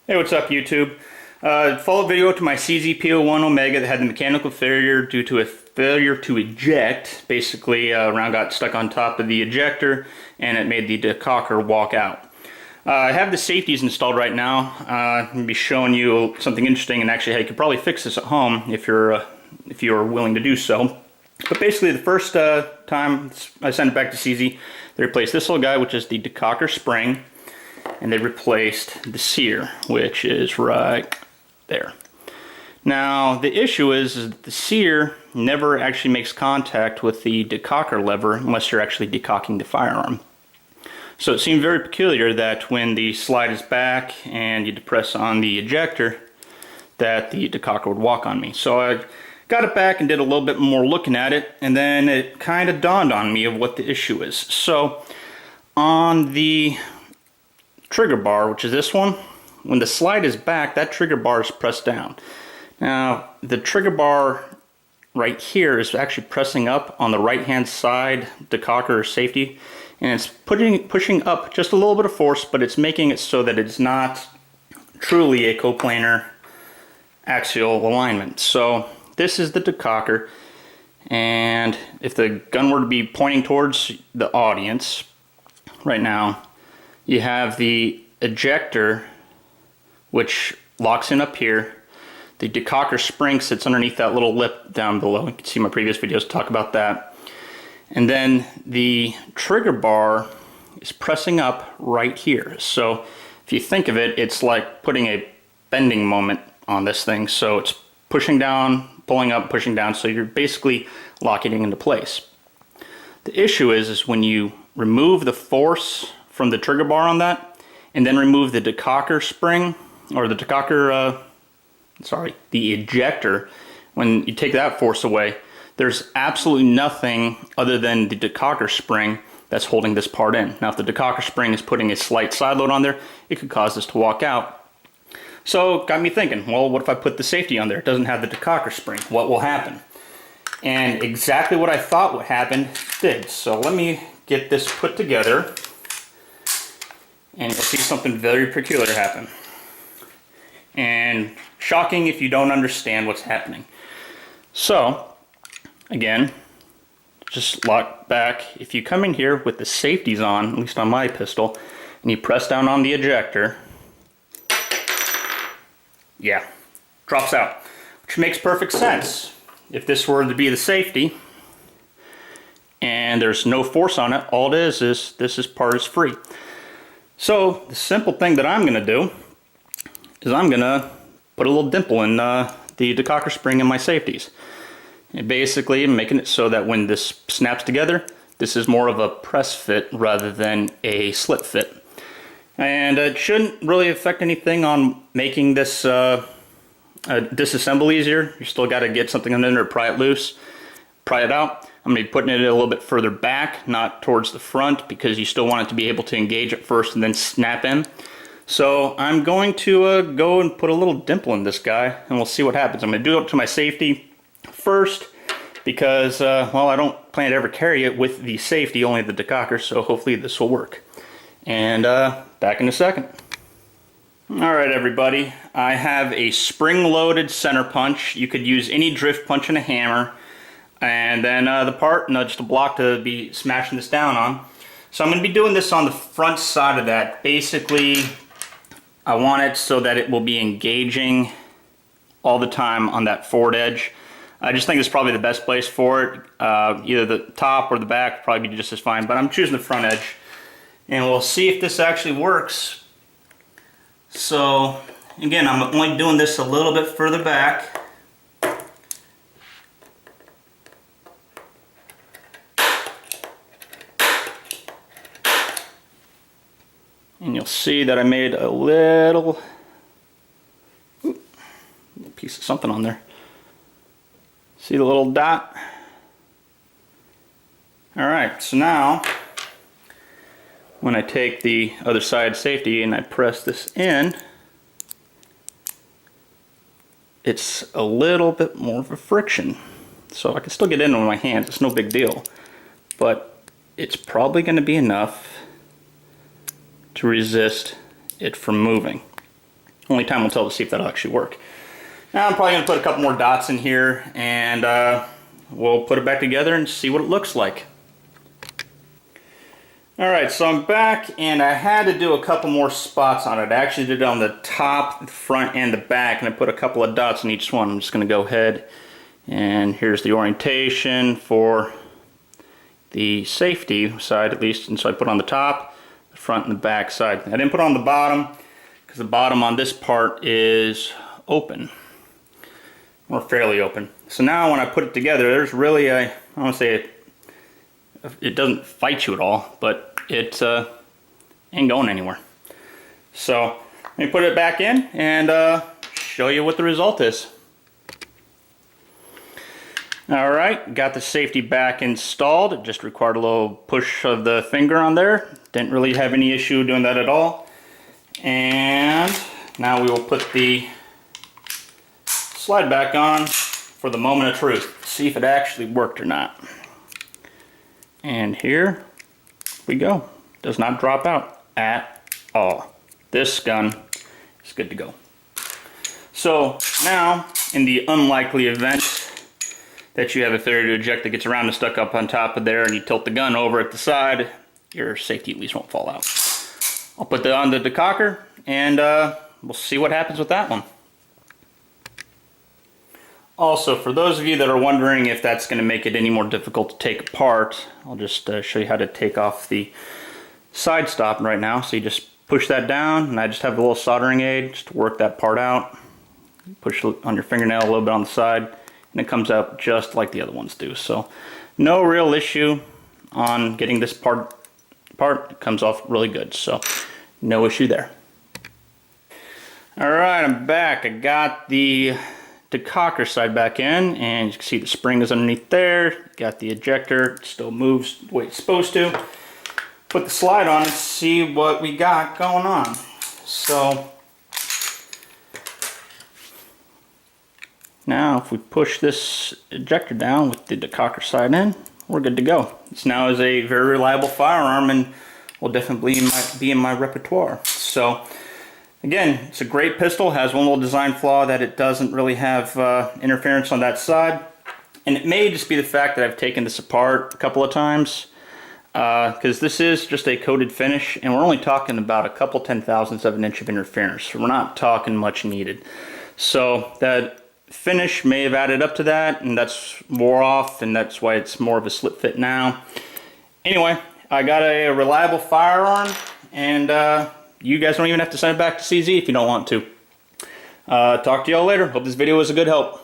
Hey, what's up YouTube? Follow-up video to my CZ-P-01 Omega that had the mechanical failure due to a failure to eject. Basically, a round got stuck on top of the ejector and it made the decocker walk out. I have the safeties installed right now. I'm going to be showing you something interesting and actually how you could probably fix this at home if you're willing to do so. But basically the first time I sent it back to CZ, they replaced this little guy, which is the Decocker spring, and they replaced the sear, which is right there. Now the issue is that the sear never actually makes contact with the decocker lever unless you're actually decocking the firearm. So it seemed very peculiar that when the slide is back and you depress on the ejector, that the decocker would walk on me. So I got it back and did a little bit more looking at it, and then it kind of dawned on me of what the issue is. So on the trigger bar, which is this one, when the slide is back, that trigger bar is pressed down. Now the trigger bar right here is actually pressing up on the right hand side decocker safety, and it's pushing up just a little bit of force, but it's making it so that it's not truly a coplanar axial alignment. So this is the decocker, and if the gun were to be pointing towards the audience right now, you have the ejector, which locks in up here. The decocker spring sits underneath that little lip down below. You can see my previous videos talk about that. And then the trigger bar is pressing up right here. So if you think of it, it's like putting a bending moment on this thing. So it's pushing down, pulling up, pushing down. So you're basically locking it into place. The issue is when you remove the force from the trigger bar on that, and then remove the decocker spring, or the decocker, the ejector, when you take that force away, there's absolutely nothing other than the decocker spring that's holding this part in. Now if the decocker spring is putting a slight side load on there, it could cause this to walk out. So it got me thinking, well, what if I put the safety on there? It doesn't have the decocker spring. What will happen? And exactly what I thought would happen did. So let me get this put together, and you'll see something very peculiar happen. And shocking if you don't understand what's happening. So, again, just lock back. If you come in here with the safeties on, at least on my pistol, and you press down on the ejector, yeah, drops out. Which makes perfect sense. If this were to be the safety, and there's no force on it, all it is this part is free. So the simple thing that I'm going to do is I'm going to put a little dimple in the decocker spring in my safeties. And basically making it so that when this snaps together, this is more of a press fit rather than a slit fit. And it shouldn't really affect anything on making this disassemble easier. You still got to get something in there to pry it loose, pry it out. I'm going to be putting it a little bit further back, not towards the front, because you still want it to be able to engage at first and then snap in. So I'm going to go and put a little dimple in this guy, and we'll see what happens. I'm going to do it to my safety first, because, well, I don't plan to ever carry it with the safety, only the decocker, so hopefully this will work. And back in a second. Alright everybody, I have a spring-loaded center punch. You could use any drift punch and a hammer. And then the part, just a block to be smashing this down on. So I'm going to be doing this on the front side of that. Basically, I want it so that it will be engaging all the time on that forward edge. I just think it's probably the best place for it. Either the top or the back would probably be just as fine, but I'm choosing the front edge. And we'll see if this actually works. So, again, I'm only doing this a little bit further back. And you'll see that I made a little piece of something on there. See the little dot? Alright, so now when I take the other side safety and I press this in, it's a little bit more of a friction. So I can still get in with my hands, it's no big deal. But it's probably going to be enough to resist it from moving. only time will tell to see if that'll actually work. Now I'm probably going to put a couple more dots in here, and we'll put it back together and see what it looks like. Alright, so I'm back, and I had to do a couple more spots on it. I actually did it on the top, the front, and the back, and I put a couple of dots in each one. I'm just going to go ahead, and here's the orientation for the safety side, at least. And so I put on the top, the front, and the back side. I didn't put on the bottom, because the bottom on this part is open, or fairly open. So now when I put it together, there's really a, I don't want to say it doesn't fight you at all, but it ain't going anywhere. So let me put it back in and show you what the result is. Alright, got the safety back installed. It just required a little push of the finger on there. Didn't really have any issue doing that at all. And now we will put the slide back on for the moment of truth. See if it actually worked or not. And here we go. Does not drop out at all. This gun is good to go. So now, in the unlikely event that you have a failure to eject that gets around and stuck up on top of there, and you tilt the gun over at the side, your safety at least won't fall out. I'll put that on the Decocker, and we'll see what happens with that one. Also, for those of you that are wondering if that's going to make it any more difficult to take apart, I'll just show you how to take off the side stop right now. So you just push that down, and I just have a little soldering aid just to work that part out. Push on your fingernail a little bit on the side, and it comes out just like the other ones do. So no real issue on getting this part apart. It comes off really good, so no issue there. Alright, I'm back. I got the Decocker side back in, and you can see the spring is underneath there. Got the ejector, it still moves the way it's supposed to. Put the slide on and see what we got going on. So now if we push this ejector down with the Decocker side in, we're good to go. This now is a very reliable firearm and will definitely be in my repertoire. So again, it's a great pistol. Has one little design flaw that it doesn't really have interference on that side. And it may just be the fact that I've taken this apart a couple of times, because this is just a coated finish, and we're only talking about a couple 10,000ths of an inch of interference. So we're not talking much needed. So that finish may have added up to that, and that's wore off, and that's why it's more of a slip fit now. Anyway, I got a reliable firearm, and you guys don't even have to send it back to CZ if you don't want to. Talk to y'all later. Hope this video was a good help.